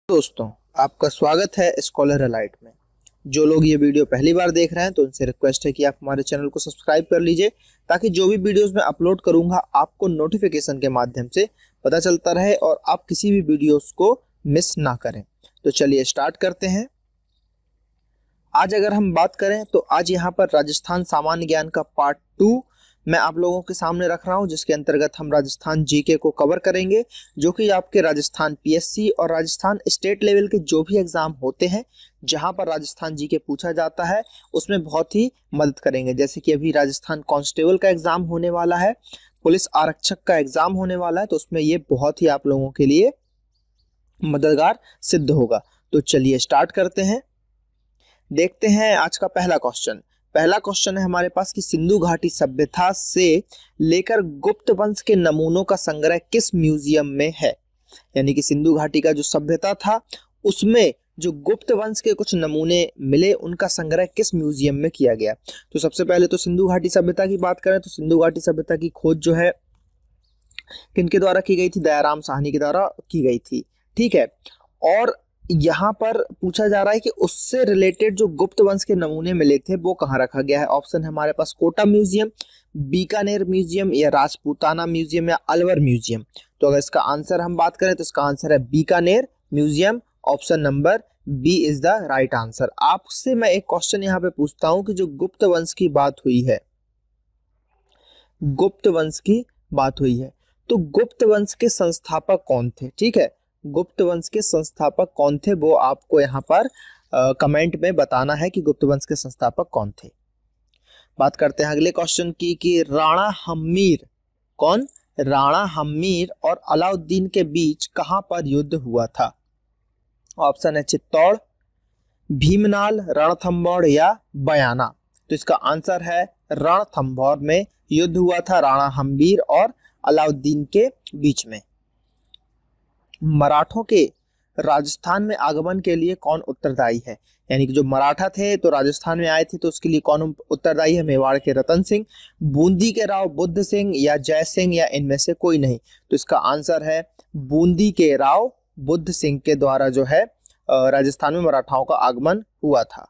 दोस्तों, आपका स्वागत है स्कॉलर अलाइट में। जो लोग ये वीडियो पहली बार देख रहे हैं तो उनसे रिक्वेस्ट है कि आप हमारे चैनल को सब्सक्राइब कर लीजिए ताकि जो भी वीडियोस मैं अपलोड करूंगा आपको नोटिफिकेशन के माध्यम से पता चलता रहे और आप किसी भी वीडियोस को मिस ना करें। तो चलिए स्टार्ट करते हैं। आज अगर हम बात करें तो आज यहाँ पर राजस्थान सामान्य ज्ञान का पार्ट 2 मैं आप लोगों के सामने रख रहा हूँ, जिसके अंतर्गत हम राजस्थान जीके को कवर करेंगे, जो कि आपके राजस्थान पीएससी और राजस्थान स्टेट लेवल के जो भी एग्जाम होते हैं जहां पर राजस्थान जीके पूछा जाता है उसमें बहुत ही मदद करेंगे। जैसे कि अभी राजस्थान कांस्टेबल का एग्जाम होने वाला है, पुलिस आरक्षक का एग्जाम होने वाला है, तो उसमें ये बहुत ही आप लोगों के लिए मददगार सिद्ध होगा। तो चलिए स्टार्ट करते हैं। देखते हैं आज का पहला क्वेश्चन है हमारे पास कि सिंधु घाटी सभ्यता से लेकर गुप्त वंश के नमूनों का संग्रह किस म्यूजियम में है। यानी कि सिंधु घाटी का जो सभ्यता था उसमें जो गुप्त वंश के कुछ नमूने मिले उनका संग्रह किस म्यूजियम में किया गया। तो सबसे पहले तो सिंधु घाटी सभ्यता की बात करें तो सिंधु घाटी सभ्यता की खोज जो है किनके द्वारा की गई थी, दयाराम साहनी के द्वारा की गई थी। ठीक है, और यहाँ पर पूछा जा रहा है कि उससे रिलेटेड जो गुप्त वंश के नमूने मिले थे वो कहाँ रखा गया है। ऑप्शन है हमारे पास कोटा म्यूजियम, बीकानेर म्यूजियम या राजपूताना म्यूजियम या अलवर म्यूजियम। तो अगर इसका आंसर हम बात करें तो इसका आंसर है Bikaner museum. Option number B is the right answer. आपसे मैं एक क्वेश्चन यहाँ पे पूछता हूँ कि जो गुप्त वंश की बात हुई है, गुप्त वंश की बात हुई है तो गुप्त वंश के संस्थापक कौन थे। ठीक है, गुप्त वंश के संस्थापक कौन थे वो आपको यहाँ पर कमेंट में बताना है कि गुप्त वंश के संस्थापक कौन थे। बात करते हैं अगले क्वेश्चन की कि राणा हम्मीर और अलाउद्दीन के बीच कहां पर युद्ध हुआ था। ऑप्शन है चित्तौड़, भीमनाल, रणथंभौर या बयाना। तो इसका आंसर है रणथंभौर में युद्ध हुआ था राणा हम्मीर और अलाउद्दीन के बीच में। मराठों के राजस्थान में आगमन के लिए कौन उत्तरदायी है। यानी कि जो मराठा थे तो राजस्थान में आए थे तो उसके लिए कौन उत्तरदायी है। मेवाड़ के रतन सिंह, बूंदी के राव बुद्ध सिंह या जय सिंह या इनमें से कोई नहीं। तो इसका आंसर है बूंदी के राव बुद्ध सिंह के द्वारा जो है राजस्थान में मराठाओं का आगमन हुआ था।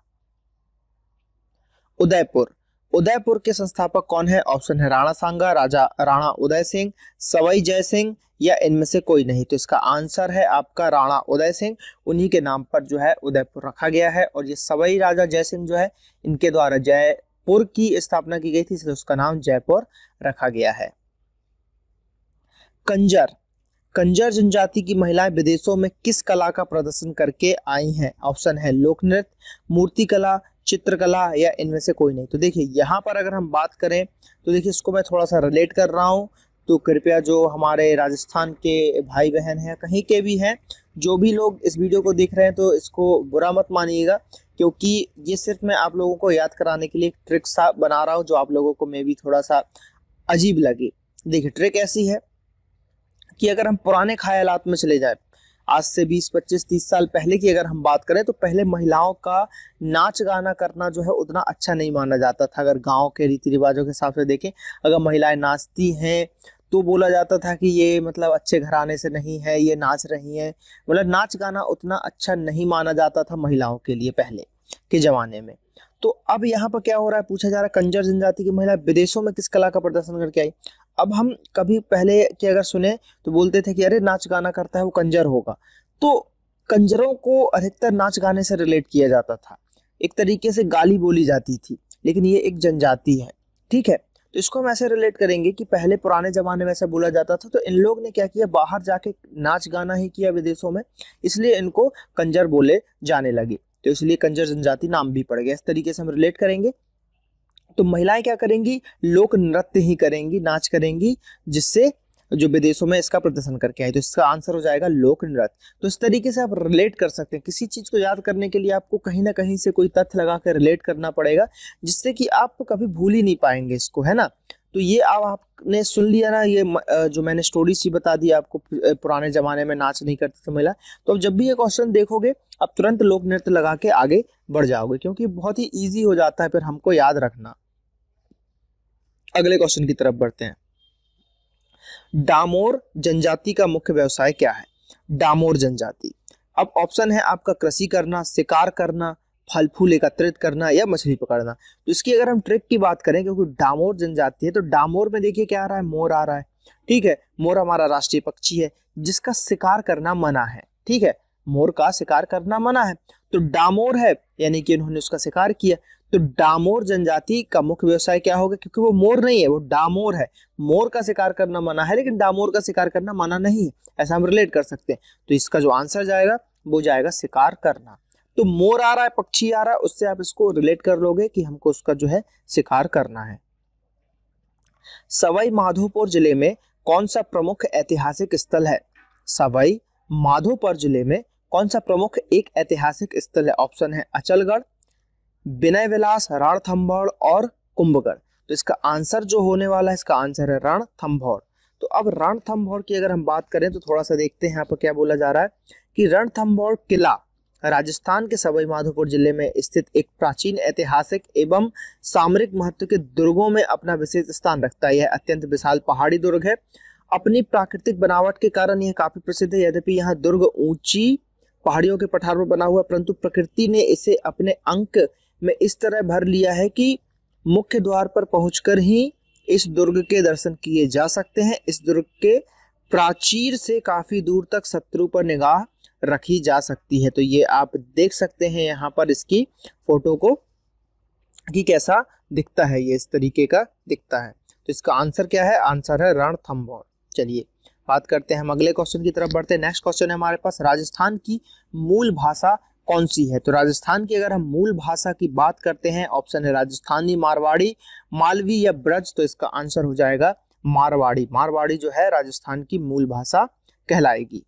उदयपुर के संस्थापक कौन है। ऑप्शन है राणा सांगा, राजा राणा उदय सिंह, सवाई जय सिंह या इनमें से कोई नहीं। तो इसका आंसर है आपका राणा उदय सिंह। उन्हीं के नाम पर जो है उदयपुर रखा गया है और ये सवाई राजा जय सिंह जो है इनके द्वारा जयपुर की स्थापना की गई थी, इसलिए उसका नाम जयपुर रखा गया है। कंजर जनजाति की महिलाएं विदेशों में किस कला का प्रदर्शन करके आई हैं। ऑप्शन है लोक नृत्य, मूर्तिकला, चित्रकला या इनमें से कोई नहीं। तो देखिए यहाँ पर अगर हम बात करें तो देखिए इसको मैं थोड़ा सा रिलेट कर रहा हूँ, तो कृपया जो हमारे राजस्थान के भाई बहन हैं कहीं के भी हैं, जो भी लोग इस वीडियो को देख रहे हैं तो इसको बुरा मत मानिएगा, क्योंकि ये सिर्फ मैं आप लोगों को याद कराने के लिए एक ट्रिक सा बना रहा हूँ जो आप लोगों को मे भी थोड़ा सा अजीब लगे। देखिए ट्रिक ऐसी है कि अगर हम पुराने ख्यालात में चले जाए, आज से 20, 25, 30 साल पहले की अगर हम बात करें तो पहले महिलाओं का नाच गाना करना जो है उतना अच्छा नहीं माना जाता था। अगर गांव के रीति रिवाजों के हिसाब से देखें, अगर महिलाएं नाचती हैं तो बोला जाता था कि ये मतलब अच्छे घराने से नहीं है, ये नाच रही हैं। मतलब नाच गाना उतना अच्छा नहीं माना जाता था महिलाओं के लिए पहले के जमाने में। तो अब यहाँ पर क्या हो रहा है, पूछा जा रहा है कंजर जनजाति की महिला विदेशों में किस कला का प्रदर्शन करके आई। अब हम कभी पहले के अगर सुने तो बोलते थे कि अरे नाच गाना करता है वो कंजर होगा, तो कंजरों को अधिकतर नाच गाने से रिलेट किया जाता था, एक तरीके से गाली बोली जाती थी, लेकिन ये एक जनजाति है। ठीक है, तो इसको हम ऐसे रिलेट करेंगे कि पहले पुराने जमाने में ऐसा बोला जाता था, तो इन लोग ने क्या किया, बाहर जाके नाच गाना ही किया विदेशों में, इसलिए इनको कंजर बोले जाने लगे, तो इसलिए कंजर जनजाति नाम भी पड़ गया। इस तरीके से हम रिलेट करेंगे। तो महिलाएं क्या करेंगी, लोक नृत्य ही करेंगी, नाच करेंगी, जिससे जो विदेशों में इसका प्रदर्शन करके आए। तो इसका आंसर हो जाएगा लोक नृत्य। तो इस तरीके से आप रिलेट कर सकते हैं। किसी चीज को याद करने के लिए आपको कहीं ना कहीं से कोई तथ्य लगा कर रिलेट करना पड़ेगा, जिससे कि आप कभी भूल ही नहीं पाएंगे इसको, है ना। तो ये अब आपने सुन लिया ना, ये जो मैंने स्टोरी सी बता दी आपको, पुराने जमाने में नाच नहीं करती थी महिला। तो अब जब भी ये क्वेश्चन देखोगे आप तुरंत लोक नृत्य लगा के आगे बढ़ जाओगे, क्योंकि बहुत ही ईजी हो जाता है फिर हमको याद रखना। अगले क्वेश्चन की तरफ बढ़ते हैं। डामोर जनजाति का मुख्य व्यवसाय क्या है। डामोर जनजाति अब ऑप्शन है आपका कृषि करना, शिकार करना, फल फूल एकत्रित करना या मछली पकड़ना। तो इसकी अगर हम ट्रिक की बात करें, क्योंकि डामोर जनजाति है, तो डामोर में देखिए क्या आ रहा है, मोर आ रहा है। ठीक है, मोर हमारा राष्ट्रीय पक्षी है जिसका शिकार करना मना है। ठीक है, मोर का शिकार करना मना है, तो डामोर है यानी कि उन्होंने उसका शिकार किया। तो डामोर जनजाति का मुख्य व्यवसाय क्या होगा, क्योंकि वो मोर नहीं है, वो डामोर है। मोर का शिकार करना मना है लेकिन डामोर का शिकार करना मना नहीं है, ऐसा हम रिलेट कर सकते हैं। तो इसका जो आंसर जाएगा वो जाएगा शिकार करना। तो मोर आ रहा है, पक्षी आ रहा है, उससे आप इसको रिलेट कर लोगे कि हमको उसका जो है शिकार करना है। सवाई माधोपुर जिले में कौन सा प्रमुख ऐतिहासिक स्थल है? सवाई माधोपुर जिले में कौन सा प्रमुख एक ऐतिहासिक स्थल है? ऑप्शन है अचलगढ़, विनय विलास, रणथंभौर और कुंभगढ़। तो इसका आंसर जो होने वाला है, इसका आंसर है रणथंभौर। तो अब रणथंभौर की अगर हम बात करें तो थोड़ा सा देखते हैं यहाँ पर क्या बोला जा रहा है कि रणथंभौर किला राजस्थान के सवाई माधोपुर जिले में स्थित एक प्राचीन ऐतिहासिक एवं सामरिक महत्व के दुर्गों में अपना विशेष स्थान रखता है। यह अत्यंत विशाल पहाड़ी दुर्ग है। अपनी प्राकृतिक बनावट के कारण यह काफी प्रसिद्ध है। यद्यपि यह दुर्ग ऊंची पहाड़ियों के पठार में बना हुआ, परंतु प्रकृति ने इसे अपने अंक में इस तरह भर लिया है कि मुख्य द्वार पर पहुंचकर ही इस दुर्ग के दर्शन किए जा सकते हैं। इस दुर्ग के प्राचीर से काफी दूर तक शत्रु पर निगाह रखी जा सकती है। तो ये आप देख सकते हैं यहाँ पर इसकी फोटो को कि कैसा दिखता है, ये इस तरीके का दिखता है। तो इसका आंसर क्या है? आंसर है रणथंभौर। चलिए बात करते हैं हम अगले क्वेश्चन की तरफ बढ़ते हैं। नेक्स्ट क्वेश्चन है हमारे पास, राजस्थान की मूल भाषा कौन सी है? तो राजस्थान की अगर हम मूल भाषा की बात करते हैं, ऑप्शन है राजस्थानी, मारवाड़ी, मालवी या ब्रज। तो इसका आंसर हो जाएगा मारवाड़ी। मारवाड़ी जो है राजस्थान की मूल भाषा कहलाएगी।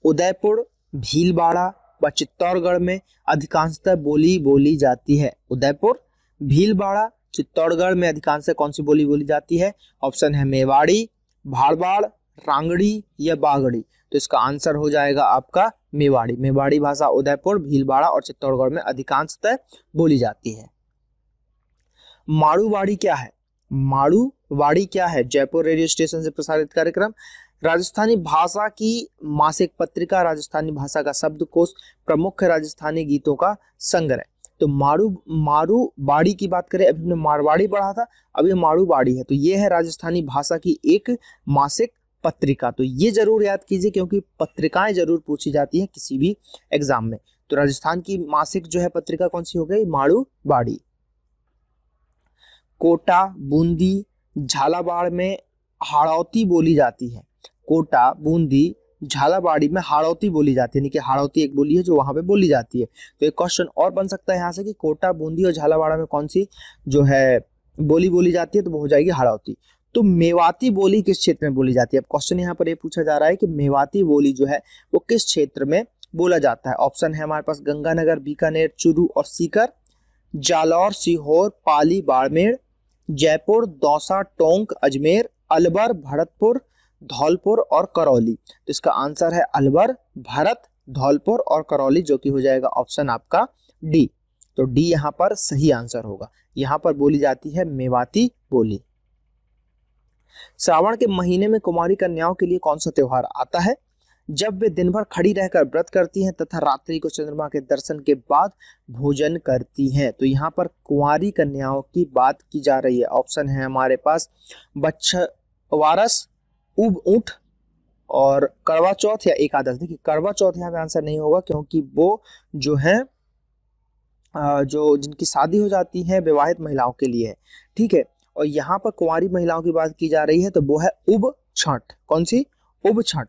उदयपुर, भीलवाड़ा व चित्तौड़गढ़ में अधिकांशतः बोली बोली जाती है। उदयपुर, भीलवाड़ा, चित्तौड़गढ़ में अधिकांशतः कौन सी बोली बोली जाती है? ऑप्शन है मेवाड़ी, भाड़बाड़, रांगड़ी या बागड़ी। तो इसका आंसर हो जाएगा आपका मेवाड़ी। मेवाड़ी भाषा उदयपुर, भीलवाड़ा और चित्तौड़गढ़ में अधिकांशतः बोली जाती है। माड़ूवाड़ी क्या है? माड़ूवाड़ी क्या है? जयपुर रेडियो स्टेशन से प्रसारित कार्यक्रम, राजस्थानी भाषा की मासिक पत्रिका, राजस्थानी भाषा का शब्दकोश, प्रमुख राजस्थानी गीतों का संग्रह। तो माड़ूवाड़ी की बात करें, अभी हमने मारवाड़ी पढ़ा था, अब ये माड़ूवाड़ी है। तो ये है राजस्थानी भाषा की एक मासिक पत्रिका। तो ये जरूर याद कीजिए क्योंकि पत्रिकाएं जरूर पूछी जाती हैं किसी भी एग्जाम में। तो राजस्थान की मासिक जो है पत्रिका कौन सी हो गई? माड़ूवाड़ी। कोटा, बूंदी, झालावाड़ में हाड़ौती बोली जाती है। कोटा, बूंदी, झालावाड़ी में हाड़ौती बोली जाती है, यानी कि हाड़ौती एक बोली है जो वहां पे बोली जाती है। तो एक क्वेश्चन और बन सकता है यहाँ से कि कोटा, बूंदी और झालावाड़ा में कौन सी जो है बोली बोली जाती है? तो वो हो जाएगी हाड़ौती। तो मेवाती बोली किस क्षेत्र में बोली जाती है? अब क्वेश्चन यहाँ पर ये पूछा जा रहा है कि मेवाती बोली जो है वो किस क्षेत्र में बोला जाता है। ऑप्शन है हमारे पास गंगानगर, बीकानेर, चूरू और सीकर, जालौर, सीहोर, पाली, बाड़मेर, जयपुर, दौसा, टोंक, अजमेर, अलवर, भरतपुर, धौलपुर और करौली। तो इसका आंसर है अलवर, भरत, धौलपुर और करौली, जो कि हो जाएगा ऑप्शन आपका डी। तो डी यहाँ पर सही आंसर होगा। यहाँ पर बोली जाती है मेवाती बोली। श्रावण के महीने में कुमारी कन्याओं के लिए कौन सा त्योहार आता है? जब वे दिन भर खड़ी रहकर व्रत करती हैं तथा रात्रि को चंद्रमा के दर्शन के बाद भोजन करती हैं। तो यहाँ पर कुंवारी कन्याओं की बात की जा रही है। ऑप्शन है हमारे पास बछवारस, उब ऊंट और करवा चौथ या एकादश। देखिए करवा चौथ यहाँ पे आंसर नहीं होगा क्योंकि वो जो है जो जिनकी शादी हो जाती है विवाहित महिलाओं के लिए है। ठीक है, और यहाँ पर कुंवारी महिलाओं की बात की जा रही है तो वो है उब छठ। कौन सी? उब छठ।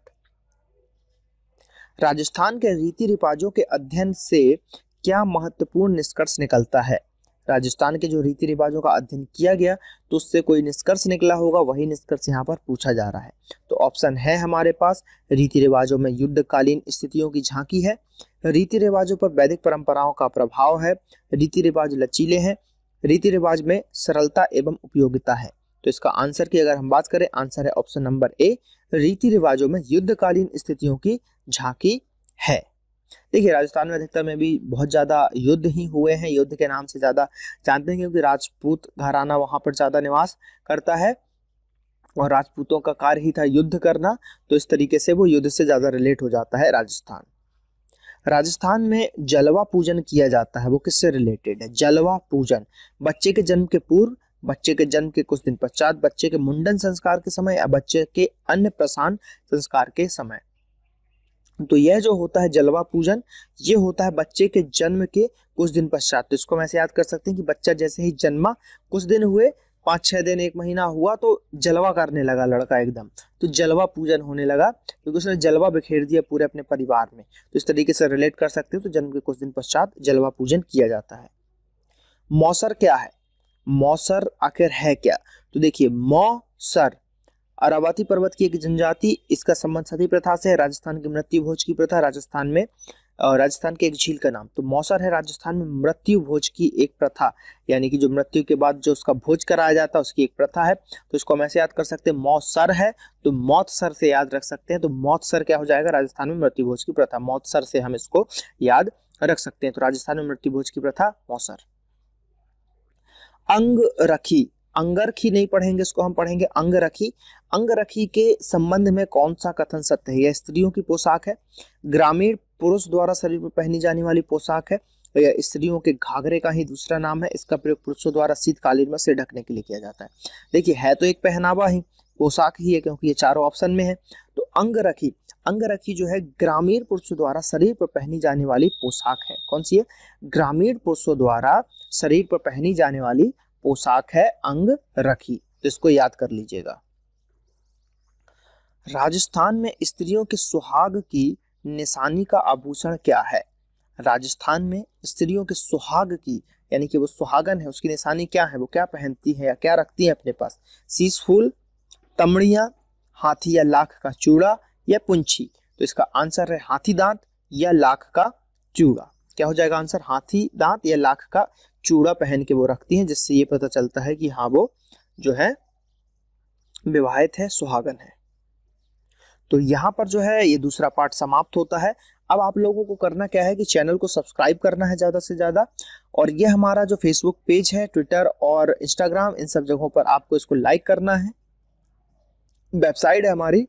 राजस्थान के रीति रिवाजों के अध्ययन से क्या महत्वपूर्ण निष्कर्ष निकलता है? राजस्थान के जो रीति रिवाजों का अध्ययन किया गया तो उससे कोई निष्कर्ष निकला होगा, वही निष्कर्ष यहाँ पर पूछा जा रहा है। तो ऑप्शन है हमारे पास रीति रिवाजों में युद्धकालीन स्थितियों की झांकी है, रीति रिवाजों पर वैदिक परंपराओं का प्रभाव है, रीति रिवाज लचीले हैं, रीति रिवाज में सरलता एवं उपयोगिता है। तो इसका आंसर की अगर हम बात करें, आंसर है ऑप्शन नंबर ए, रीति रिवाजों में युद्धकालीन स्थितियों की झांकी है। देखिए राजस्थान में अधिकतर में भी बहुत ज्यादा युद्ध ही हुए हैं, युद्ध के नाम से ज्यादा जानते हैं क्योंकि राजपूत घराना वहां पर ज्यादा निवास करता है और राजपूतों का कार्य ही था युद्ध करना। तो इस तरीके से वो युद्ध से ज्यादा रिलेट हो जाता है राजस्थान। राजस्थान में जलवा पूजन किया जाता है, वो किससे रिलेटेड है? जलवा पूजन बच्चे के जन्म के पूर्व, बच्चे के जन्म के कुछ दिन पश्चात, बच्चे के मुंडन संस्कार के समय या बच्चे के अन्नप्राशन संस्कार के समय। तो यह जो होता है जलवा पूजन, ये होता है बच्चे के जन्म के कुछ दिन पश्चात। तो इसको हम ऐसे याद कर सकते हैं कि बच्चा जैसे ही जन्मा, कुछ दिन हुए, 5-6 दिन, 1 महीना हुआ तो जलवा करने लगा लड़का एकदम, तो जलवा पूजन होने लगा क्योंकि उसने जलवा बिखेर दिया पूरे अपने परिवार में। तो इस तरीके से रिलेट कर सकते हो। तो जन्म के कुछ दिन पश्चात जलवा पूजन किया जाता है। मौसर क्या है? मौसर आखिर है क्या? तो देखिए, मौसर अरावती पर्वत की एक जनजाति, इसका संबंध सती प्रथा से है। राजस्थान की मृत्यु भोज की प्रथा, राजस्थान में राजस्थान के एक झील का नाम। तो मौसर है राजस्थान में मृत्यु भोज की एक प्रथा, यानी कि जो मृत्यु के बाद जो उसका भोज कराया जाता है उसकी एक प्रथा है। तो इसको हम ऐसे याद कर सकते हैं, मौसर है तो मौतसर से याद रख सकते हैं। तो मौतसर क्या हो जाएगा? राजस्थान में मृत्यु भोज की प्रथा, मौतसर से हम इसको याद रख सकते हैं। तो राजस्थान में मृत्यु भोज की प्रथा मौसर। अंगरखी, अंगरखी नहीं पढ़ेंगे, इसको हम पढ़ेंगे अंगरखी। अंगरखी के संबंध में कौन सा कथन सत्य है? यह स्त्रियों की पोशाक है, ग्रामीण पुरुष द्वारा शरीर पर पहनी जाने वाली पोशाक है, यह स्त्रियों के घाघरे का ही दूसरा नाम है। इसका प्रयोग पुरुषों द्वारा शीतकालीन में सिर ढकने के लिए किया जाता है। देखिए, है तो एक पहनावा ही, पोशाक ही है, क्योंकि ये चारों ऑप्शन में है। तो अंगरखी, अंगरखी जो है ग्रामीण पुरुषों द्वारा शरीर पर पहनी जाने वाली पोशाक है। कौन सी है? ग्रामीण पुरुषों द्वारा शरीर पर पहनी जाने वाली पोशाक है अंगरखी। तो इसको याद कर लीजिएगा। राजस्थान में स्त्रियों के सुहाग की निशानी का आभूषण क्या है? राजस्थान में स्त्रियों के सुहाग की, यानी कि वो सुहागन है, उसकी निशानी क्या है? वो क्या पहनती है या क्या रखती है अपने पास? शीश फूल, तमड़ियां, हाथी या लाख का चूड़ा या पुंछी। तो इसका आंसर है हाथी दांत या लाख का चूड़ा। क्या हो जाएगा आंसर? हाथी दांत या लाख का चूड़ा पहन के वो रखती हैं, जिससे ये पता चलता है कि हाँ वो जो है विवाहित है, सुहागन है। तो यहाँ पर जो है ये दूसरा पार्ट समाप्त होता है। अब आप लोगों को करना क्या है कि चैनल को सब्सक्राइब करना है ज़्यादा से ज़्यादा, और ये हमारा जो फेसबुक पेज है, ट्विटर और इंस्टाग्राम, इन सब जगहों पर आपको इसको लाइक करना है। वेबसाइट है हमारी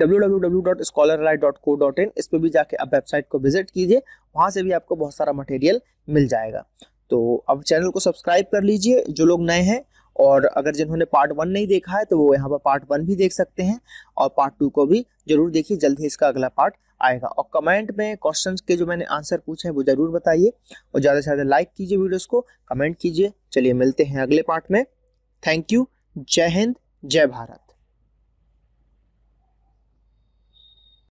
www.scholarlight.co.in, इस पर भी जाके आप वेबसाइट को विजिट कीजिए, वहाँ से भी आपको बहुत सारा मटेरियल मिल जाएगा। तो अब चैनल को सब्सक्राइब कर लीजिए जो लोग नए हैं, और अगर जिन्होंने पार्ट 1 नहीं देखा है तो वो यहाँ पर पार्ट 1 भी देख सकते हैं, और पार्ट 2 को भी जरूर देखिए, जल्द ही इसका अगला पार्ट आएगा। और कमेंट में क्वेश्चंस के जो मैंने आंसर पूछे हैं वो जरूर बताइए, और ज़्यादा से ज़्यादा लाइक कीजिए वीडियोस को, कमेंट कीजिए। चलिए मिलते हैं अगले पार्ट में। Thank you. जय हिंद, जय भारत।